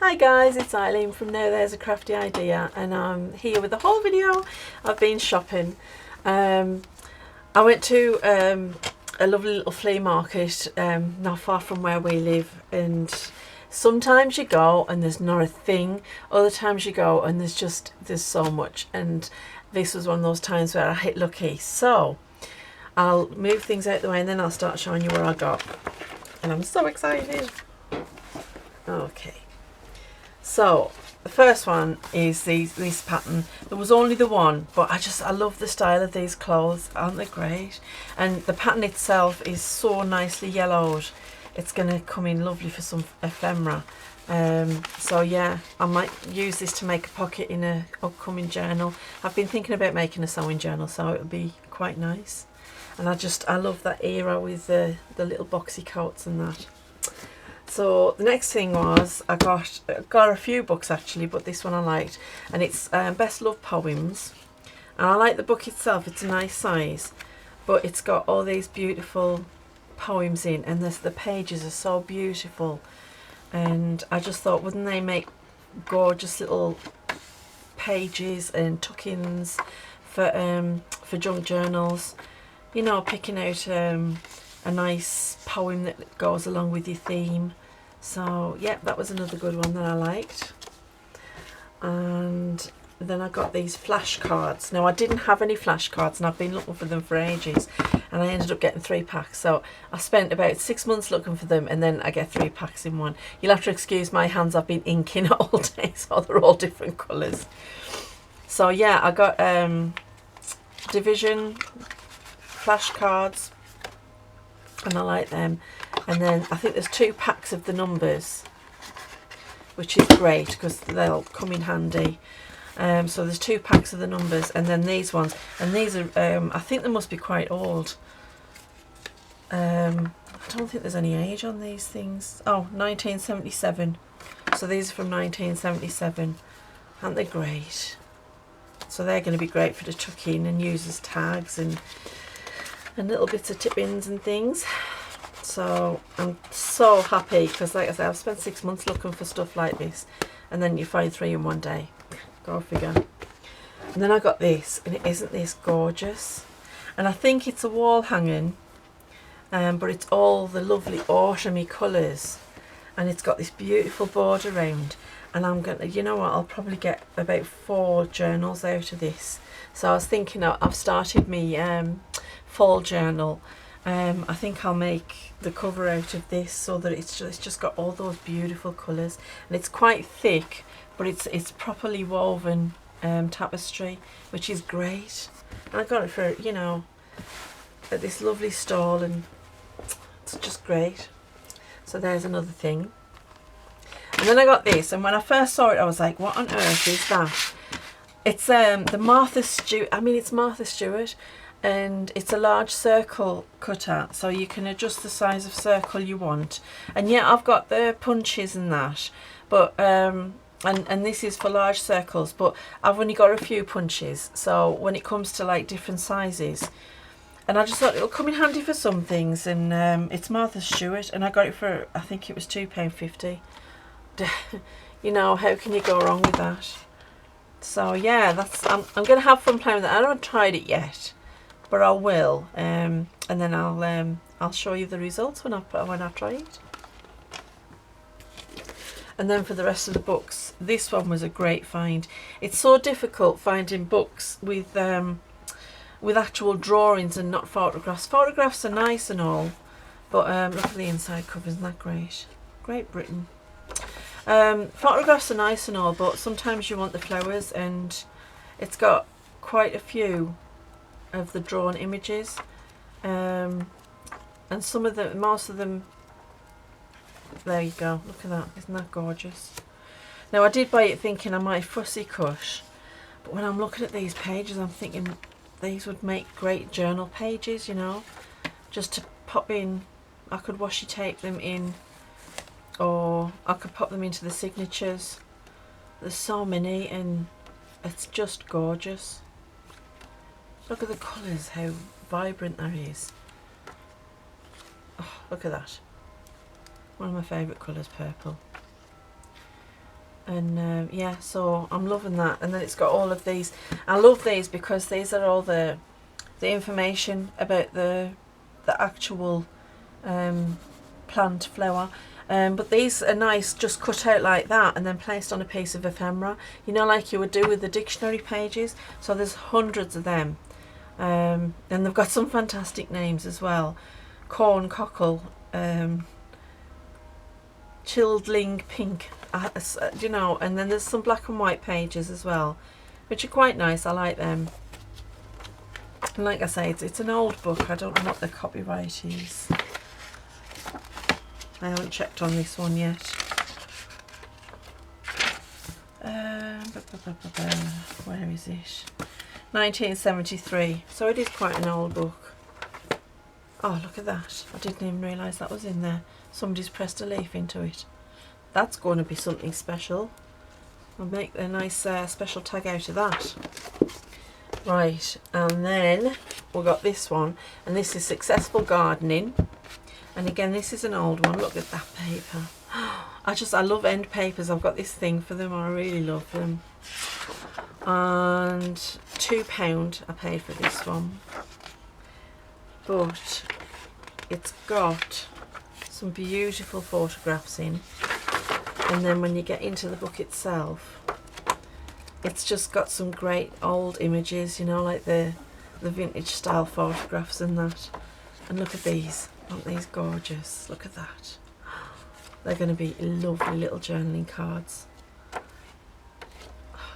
Hi guys, it's Eileen from Now There's a Crafty Idea, and I'm here with the whole video. I've been shopping. I went to a lovely little flea market not far from where we live, and sometimes you go and there's not a thing, other times you go and there's so much, and this was one of those times where I hit lucky. So I'll move things out the way and then I'll start showing you where I got, and I'm so excited. Okay. So the first one is this pattern. There was only the one, but I love the style of these clothes. Aren't they great? And the pattern itself is so nicely yellowed. It's going to come in lovely for some ephemera. So yeah, I might use this to make a pocket in a upcoming journal. I've been thinking about making a sewing journal, so it'll be quite nice. And I love that era with the little boxy coats and that. So the next thing was I got a few books actually, but this one I liked, and it's Best Love Poems, and I like the book itself. It's a nice size, but it's got all these beautiful poems in, and the pages are so beautiful, and I just thought, wouldn't they make gorgeous little pages and tuck-ins for junk journals, you know, picking out a nice poem that goes along with your theme. So yeah, that was another good one that I liked. And then I got these flashcards. Now I didn't have any flashcards and I've been looking for them for ages, and I ended up getting 3 packs. So I spent about 6 months looking for them, and then I get 3 packs in one. You'll have to excuse my hands, I've been inking all day, so they're all different colours. So yeah, I got division flashcards, and I like them. And then I think there's 2 packs of the numbers, which is great because they'll come in handy. So there's 2 packs of the numbers, and then these ones, and these are I think they must be quite old. I don't think there's any age on these things. Oh, 1977. So these are from 1977. Aren't they great? So they're going to be great for the tuck in and use as tags and little bits of tip-ins and things. So I'm so happy because, like I said, I've spent 6 months looking for stuff like this, and then you find 3 in one day. Go figure. And then I got this, and isn't this gorgeous? And I think it's a wall hanging, but it's all the lovely autumny colours, and it's got this beautiful border around. And I'm gonna, you know what, I'll probably get about 4 journals out of this. So I was thinking, I've started my fall journal. I think I'll make the cover out of this so that it's just got all those beautiful colours, and it's quite thick, but it's properly woven tapestry, which is great. And I got it for, you know, at this lovely stall, and it's just great. So there's another thing. And then I got this, and when I first saw it I was like, what on earth is that? It's the Martha Stewart, it's Martha Stewart, and it's a large circle cutter, so you can adjust the size of circle you want. And yeah, I've got the punches and that, but and this is for large circles, but I've only got a few punches, so when it comes to like different sizes, and I just thought it'll come in handy for some things. And it's Martha Stewart, and I got it for, I think it was £2.50. You know, how can you go wrong with that? So yeah, that's I'm gonna have fun playing with that. I haven't tried it yet, but I will, and then I'll show you the results when I try it. And then for the rest of the books, this one was a great find. It's so difficult finding books with actual drawings and not photographs. Photographs are nice and all, but look at the inside cover, isn't that great? Great Britain. Photographs are nice and all, but sometimes you want the flowers, and it's got quite a few of the drawn images, and most of them, there you go, look at that, isn't that gorgeous? Now I did buy it thinking I might fussy cut, but when I'm looking at these pages I'm thinking these would make great journal pages, you know, just to pop in. I could washi tape them in, or I could pop them into the signatures. There's so many, and it's just gorgeous. Look at the colours, how vibrant that is. Oh, look at that. One of my favourite colours, purple. And yeah, so I'm loving that. And then it's got all of these. I love these because these are all the information about the actual plant flower. But these are nice, just cut out like that and then placed on a piece of ephemera, you know, like you would do with the dictionary pages. So there's hundreds of them, and they've got some fantastic names as well. Corn cockle, childling pink, you know, and then there's some black and white pages as well, which are quite nice. I like them. And like I say, it's an old book. I don't know what the copyright is. I haven't checked on this one yet. Where is it? 1973. So it is quite an old book. Oh, look at that. I didn't even realise that was in there. Somebody's pressed a leaf into it. That's going to be something special. I'll make a nice special tag out of that. Right, and then we've got this one. And this is Successful Gardening. And again, this is an old one. Look at that paper. I love end papers. I've got this thing for them. I really love them. And £2 I paid for this one. But it's got some beautiful photographs in. And then when you get into the book itself, it's just got some great old images, you know, like the vintage style photographs and that. And look at these. Aren't these gorgeous? Look at that. They're going to be lovely little journaling cards.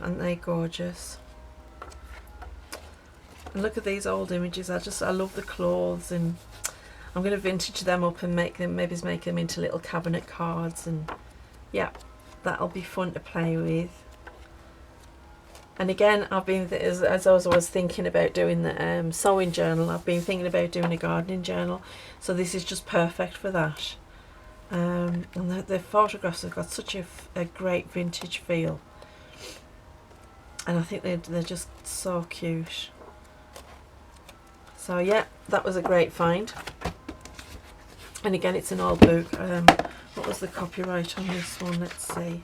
Aren't they gorgeous? And look at these old images. I love the clothes, and I'm going to vintage them up and make them into little cabinet cards. And yeah, that'll be fun to play with. And again, I've been, as I was thinking about doing the sewing journal, I've been thinking about doing a gardening journal. So this is just perfect for that. And the photographs have got such a great vintage feel. And I think they're just so cute. So yeah, that was a great find. And again, it's an old book. What was the copyright on this one? Let's see.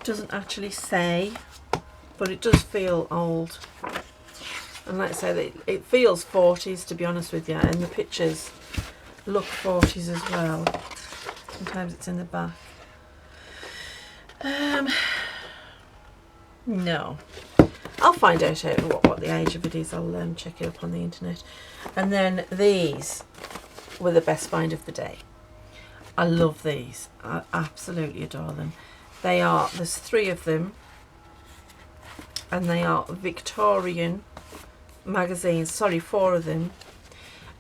Doesn't actually say, but it does feel old. And like I say, it feels 40s, to be honest with you, and the pictures look 40s as well. Sometimes it's in the back. No, I'll find out what the age of it is. I'll check it up on the internet. And then these were the best find of the day. I love these. I absolutely adore them. There's 3 of them, and they are Victorian magazines. Sorry, 4 of them.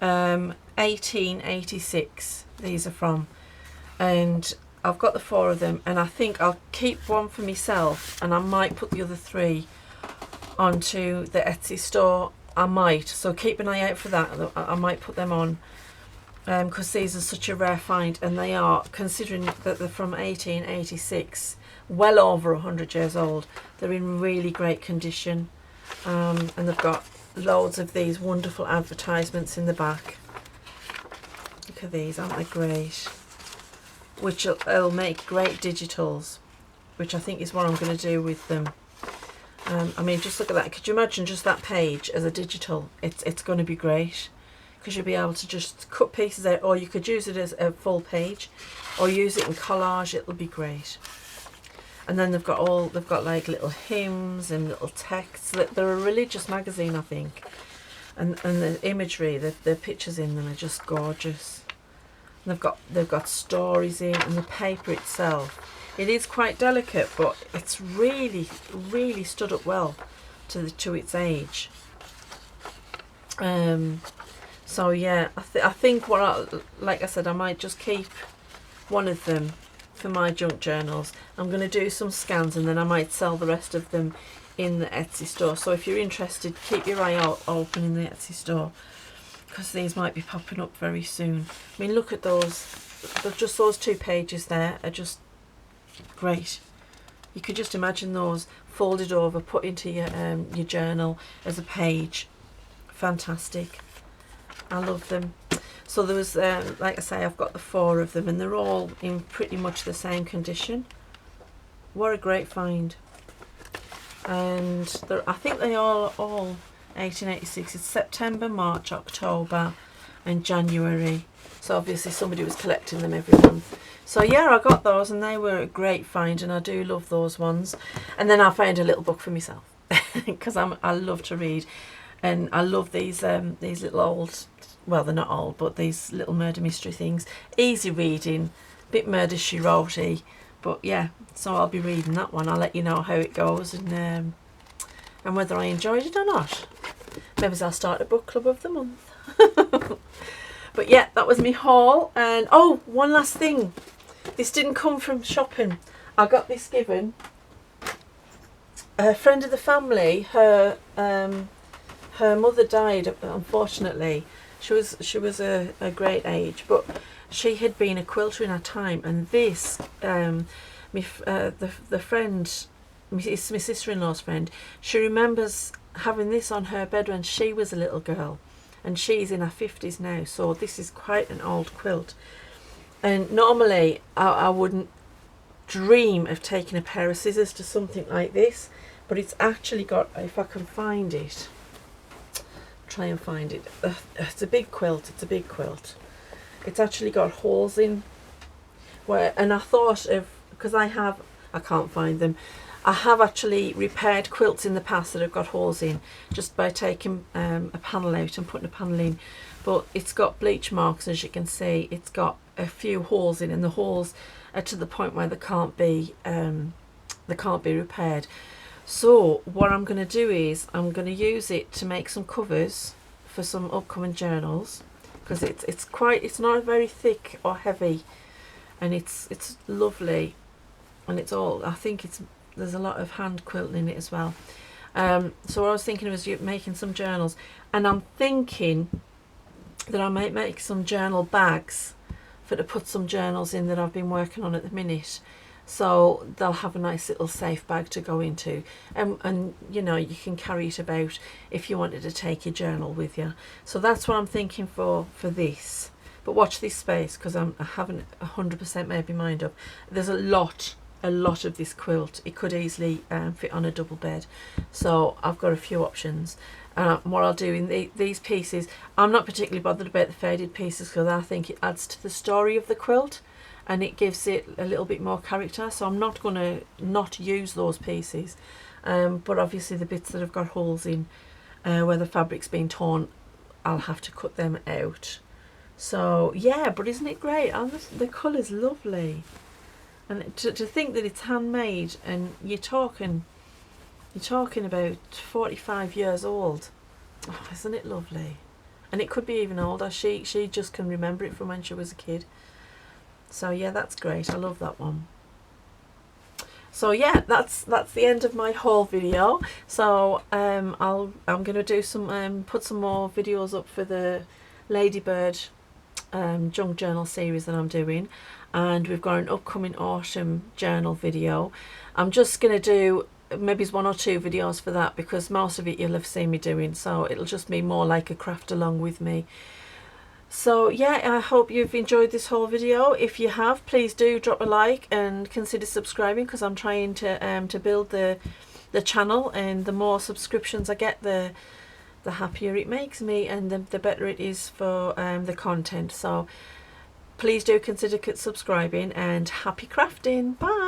1886 these are from, and I've got the 4 of them, and I think I'll keep one for myself, and I might put the other 3 onto the Etsy store. I might, so keep an eye out for that. I might put them on, because these are such a rare find, and they are, considering that they're from 1886, well over 100 years old. They're in really great condition, and they've got loads of these wonderful advertisements in the back. Look at these, aren't they great? Which will make great digitals, which I think is what I'm going to do with them. I mean, just look at that. Could you imagine just that page as a digital? It's going to be great, because you'll be able to just cut pieces out, or you could use it as a full page, or use it in collage. It'll be great. And then they've got like little hymns and little texts. They're a religious magazine, I think, and the imagery, the pictures in them are just gorgeous. And they've got stories in, and the paper itself, it is quite delicate, but it's really stood up well to its age. So yeah, I think like I said, I might just keep one of them for my junk journals. I'm going to do some scans, and then I might sell the rest of them in the Etsy store. So if you're interested, keep your eye out open in the Etsy store, because these might be popping up very soon. I mean, look at those. Just those 2 pages there are just great. You could just imagine those folded over, put into your journal as a page. Fantastic. I love them. So there was, like I say, I've got the 4 of them, and they're all in pretty much the same condition. What a great find. And I think they are all 1886. It's September, March, October and January. So obviously somebody was collecting them every month. So yeah, I got those and they were a great find, and I do love those ones. And then I found a little book for myself because I love to read, and I love these little old, well, they're not old, but these little murder mystery things. Easy reading, bit Murder She Wrote-y, but yeah. So I'll be reading that one. I'll let you know how it goes and whether I enjoyed it or not. Maybe I'll start a book club of the month. But yeah, that was me haul. And oh, one last thing. This didn't come from shopping. I got this given. A friend of the family, her mother died, unfortunately. She was a great age, but she had been a quilter in her time, and this the friend, my sister-in-law's friend, she remembers having this on her bed when she was a little girl, and she's in her 50s now, so this is quite an old quilt. And normally I wouldn't dream of taking a pair of scissors to something like this, but it's actually got, if I can find it, try and find it, it's a big quilt, it's actually got holes in where, and I thought of, because I can't find them, I have actually repaired quilts in the past that have got holes in just by taking a panel out and putting a panel in, but it's got bleach marks, as you can see. It's got a few holes in, and the holes are to the point where they can't be repaired. So what I'm going to do is I'm going to use it to make some covers for some upcoming journals, because it's not very thick or heavy, and it's lovely, and it's all, I think there's a lot of hand quilting in it as well. So what I was thinking was making some journals, and I'm thinking that I might make some journal bags to put some journals in that I've been working on at the minute, so they'll have a nice little safe bag to go into, and you know, you can carry it about if you wanted to take your journal with you. So that's what I'm thinking for this. But watch this space, because I haven't 100% made my mind up. There's a lot of this quilt. It could easily fit on a double bed, so I've got a few options. What I'll do in these pieces, I'm not particularly bothered about the faded pieces, because I think it adds to the story of the quilt and it gives it a little bit more character, so I'm not going to not use those pieces, but obviously the bits that have got holes in where the fabric's been torn, I'll have to cut them out. So yeah, but isn't it great? The colour's lovely, and to think that it's handmade, and you're talking about 45 years old. Oh, isn't it lovely? And it could be even older. She just can remember it from when she was a kid. So yeah, that's great. I love that one. So yeah, that's the end of my haul video. So I'm gonna do some put some more videos up for the Ladybird junk journal series that I'm doing, and we've got an upcoming autumn journal video. I'm just gonna do maybe 1 or 2 videos for that, because most of it you'll have seen me doing, so it'll just be more like a craft along with me. So yeah, I hope you've enjoyed this whole video. If you have, please do drop a like and consider subscribing, because I'm trying to build the channel, and the more subscriptions I get, the happier it makes me, and the better it is for the content. So please do consider subscribing, and happy crafting. Bye.